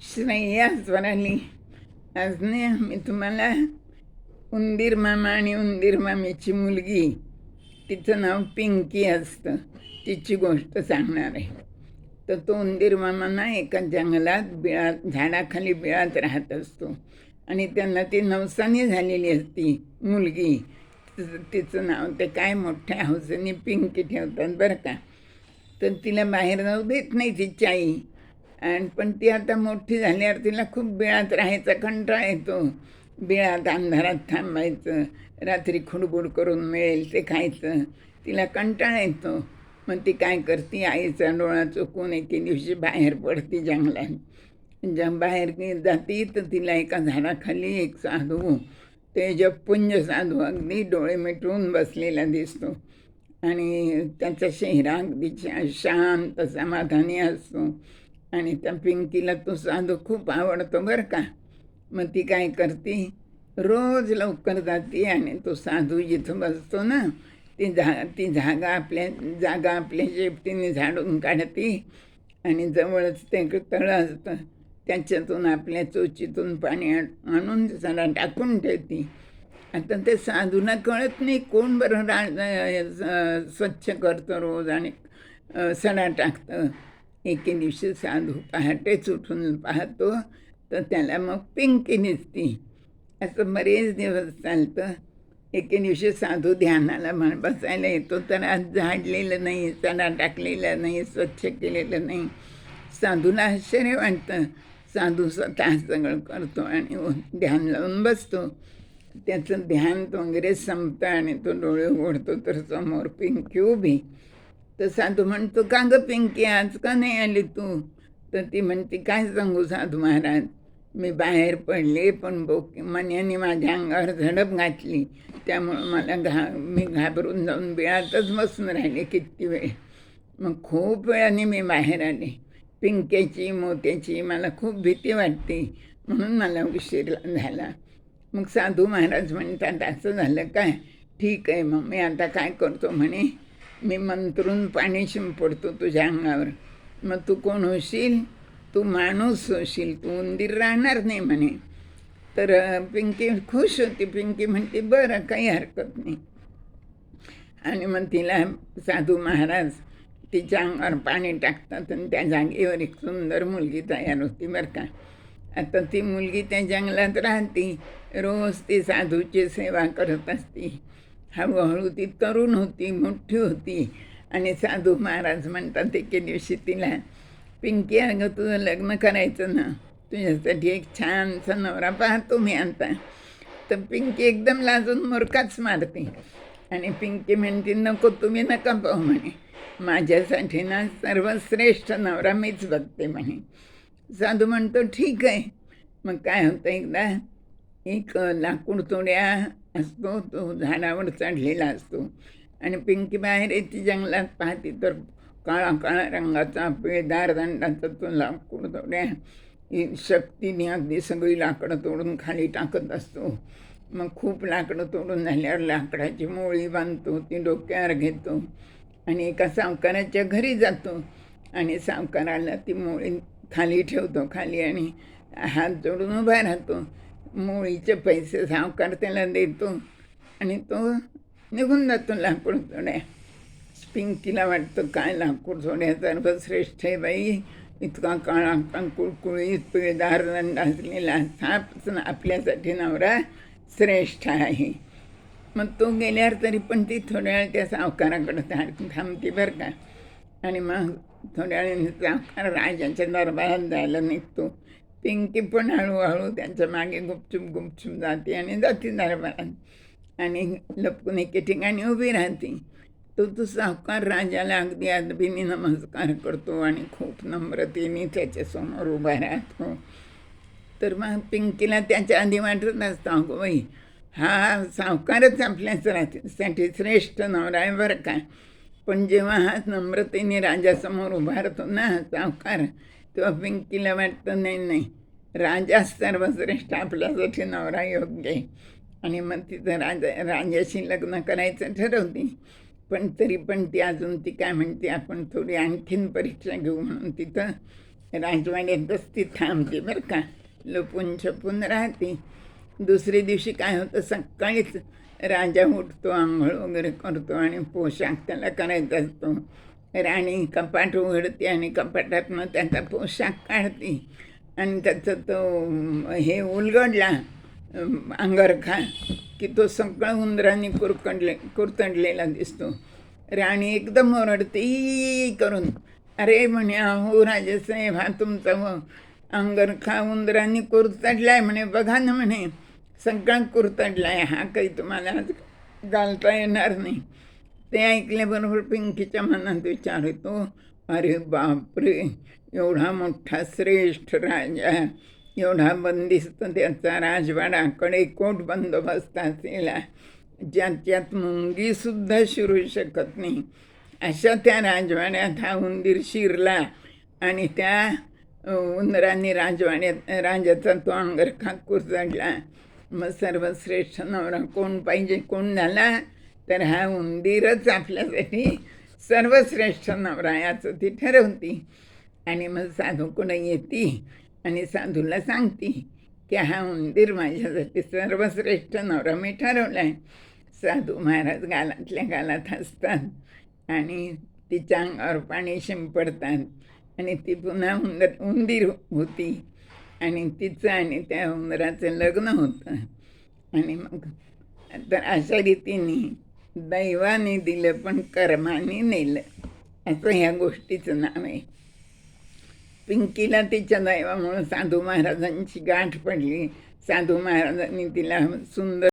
श्रेया स्वराली. आज नाही मी तुम्हाला उंदीर मामा आणि उंदीर मामीची मुलगी, तिचं नाव पिंकी असतं, तिची गोष्ट सांगणार आहे. तर तो उंदीर मामा ना एका जंगलात झाडाखाली बिळात राहत असतो आणि त्यांना ती नवसानी झालेली असती मुलगी. तिचं नाव ते काय मोठ्या हौसेने पिंकी ठेवतात बरं का. तर तिला बाहेर जाऊ देत नाही तिची आई. आणि पण ती आता मोठी झाल्यावर तिला खूप बिळात राहायचा कंटाळा येतो. बिळात अंधारात थांबायचं, रात्री खुडबुड करून मिळेल ते खायचं, तिला कंटाळा येतो. मग ती काय करते, आईचा डोळा चुकून एके दिवशी बाहेर पडते जंगलात. बाहेर जाती तर तिला एका झाडाखाली एक साधू, तेजपुंज साधू, अगदी डोळे मिटवून बसलेला दिसतो आणि त्याचा चेहरा अगदी शांत समाधानी असतो. आणि त्या पिंकीला तो साधू खूप आवडतो बरं का. मग ती काय करते, रोज लवकर जाते आणि तो साधू जिथं बसतो ना, ती जागा आपल्या शेपटीने झाडून काढते आणि जवळच ते तळं असतं, त्याच्यातून आपल्या चोचीतून पाणी आणून जरा टाकून ठेवते. आता ते साधूला कळत नाही कोण बरं स्वच्छ करतं रोज आणि सडा टाकतं. एके दिवशी साधू पहाटेच उठून पाहतो तर त्याला मग पिंकी दिसती. असं बरेच दिवस चालतं. एके दिवशी साधू ध्यानाला बसायला येतो तर आज झाडलेलं नाही, सडा टाकलेला नाही, स्वच्छ केलेलं नाही. साधूला आश्चर्य वाटतं. साधू स्वतः सगळं करतो आणि ध्यान लावून बसतो. त्याचं ध्यान वगैरे संपतं आणि तो डोळे उघडतो तर समोर पिंकी उभी. तर साधू म्हणतो, का गं पिंकी, आज का नाही आली तू? तर ती म्हणते, काय सांगू साधू महाराज, मी बाहेर पडले पण मन्याने माझ्या अंगावर झडप घातली, त्यामुळं मला मी घाबरून जाऊन बिळातच बसून राहिले किती वेळ. मग खूप वेळाने मी बाहेर आले. पिंक्याची मोत्याची मला खूप भीती वाटते, म्हणून मला उशीर झाला. मग साधू महाराज म्हणतात, असं झालं काय, ठीक आहे, मग मी आता काय करतो म्हणे, मी मंत्रून पाणी शिंपडतो तुझ्या अंगावर, मग तू कोण होशील, तू माणूस होशील, तू उंदीर राहणार नाही म्हणे. तर पिंकी खुश होती. पिंकी म्हणते, बरं, काही हरकत नाही. आणि मग तिला साधू महाराज तिच्या अंगावर पाणी टाकतात आणि त्या जागेवर एक सुंदर मुलगी तयार होती बरं का. आता ती मुलगी त्या जंगलात राहते, रोज ती साधूची सेवा करत असती. हळूहळू ती तरुण होती, मोठी होती आणि साधू महाराज म्हणतात एके दिवशी तिला, पिंकी, अगं तुझं लग्न करायचं ना, तुझ्यासाठी एक छानसा नवरा पाहतो मी आता. तर पिंकी एकदम लाजून मोरकाच मारते आणि पिंकी म्हणते, नको, तुम्ही नका पाहू म्हणे, माझ्यासाठी ना सर्वश्रेष्ठ नवरा मीच बघते म्हणे. साधू म्हणतो, ठीक आहे. मग काय होतं, एकदा एक लाकूड तोड्या असतो, तो झाडावर चढलेला असतो आणि पिंकी बाहेर येते जंगलात, पाहते तर काळा काळा रंगाचा पिळदार दंडाचा तो लाकूड तोड्या शक्तीने अगदी सगळी लाकडं तोडून खाली टाकत असतो. मग खूप लाकडं तोडून झाल्यावर लाकडाची मोळी बांधतो, ती डोक्यावर घेतो आणि एका सावकाराच्या घरी जातो आणि सावकाराला ती मोळी खाली ठेवतो खाली आणि हात जोडून उभा राहतो. मोळीचे पैसे सावकार त्याला देतो आणि तो निघून जातो लाकूड तोड्या. पिंकीला वाटतं, काय लाकूड तोड्या सर्वश्रेष्ठ आहे बाई, इतका काळा कुळकुळीत पिळदार दंड असलेला साप आपल्यासाठी नवरा श्रेष्ठ आहे. मग तो गेल्यावर तरी पण ती थोड्या वेळ त्या सावकाराकडे थांबते बरं का. आणि मग थोड्या वेळाने सावकार राजाच्या दरबारात जायला निघतो. पिंकी पण हळूहळू त्यांच्या मागे गुपचूप जाते आणि जाते दरबारात आणि लपकून एके ठिकाणी उभी राहते. तो सावकार राजाला अगदी अदबीने नमस्कार करतो आणि खूप नम्रतेने त्याच्यासमोर उभा राहतो. तर मग पिंकीला त्याच्या आधी वाटत असतं, अगो बाई, हा सावकारच आपल्यासाठी श्रेष्ठ नवरा आहे बरं का. पण जेव्हा हा नम्रतेने राजासमोर उभारतो ना सावकार, तेव्हा पिंकीला वाटतं, नाही, राजाच सर्वश्रेष्ठ आपल्यासाठी नवरा योग्य आहे. आणि मग तिथं राजाशी लग्न करायचं ठरवते. पण तरी पण ती काय म्हणते, आपण थोडी आणखीन परीक्षा घेऊ म्हणून तिथं राजवाड्यातच ती थांबते बरं का, लपून छपून राहते. दुसऱ्या दिवशी काय होतं, सकाळीच राजा उठतो, आंघोळ वगैरे करतो आणि पोशाख त्याला करायचा असतो. राणी कपाट उघडते आणि कपाटातनं त्याचा पोशाख काढते आणि त्याचं तो हे उलगडला अंगरखा की तो सगळा उंदरांनी कुरतडलेला दिसतो. राणी एकदम ओरडते ई करून, अरे म्हणे, अहो राजेसाहेब, हा तुमचा अंगरखा उंदरांनी कुरतडलाय म्हणे, बघा ना म्हणे, सगळा कुरतडलाय, हा काही तुम्हाला आज घालता येणार नाही. ते ऐकल्याबरोबर पिंकीच्या मनात विचार येतो, अरे बापरे, एवढा मोठा श्रेष्ठ राजा, एवढा बंदिस्त त्याचा राजवाडा, कडेकोट बंदोबस्त असलेला, ज्याच्यात मुंगीसुद्धा शिरू शकत नाही, अशा त्या राजवाड्यात हा उंदीर शिरला आणि त्या उंदरांनी राजाचा तो अंगरखा कुरतडला. मग सर्वश्रेष्ठ नवरा कोण पाहिजे, कोण झाला, तर हा उंदीरच आपल्यासाठी सर्वश्रेष्ठ नवरा याचं ती ठरवती. आणि मग साधूकडे येते आणि साधूला सांगते की हा उंदीर माझ्यासाठी सर्वश्रेष्ठ नवरा मी ठरवला आहे. साधू महाराज गालातल्या गालात हसतात आणि तिच्या अंगावर पाणी शिंपडतात आणि ती पुन्हा उंदीर होती आणि तिचं आणि त्या उंदराचं लग्न होतं. आणि मग तर अशा रीतीने दैवाने दिलं पण कर्माने नेलं, असं ह्या गोष्टीचं नाव आहे. पिंकीला तिच्या दैवामुळं साधू महाराजांची गाठ पडली. साधू महाराजांनी तिला सुंदर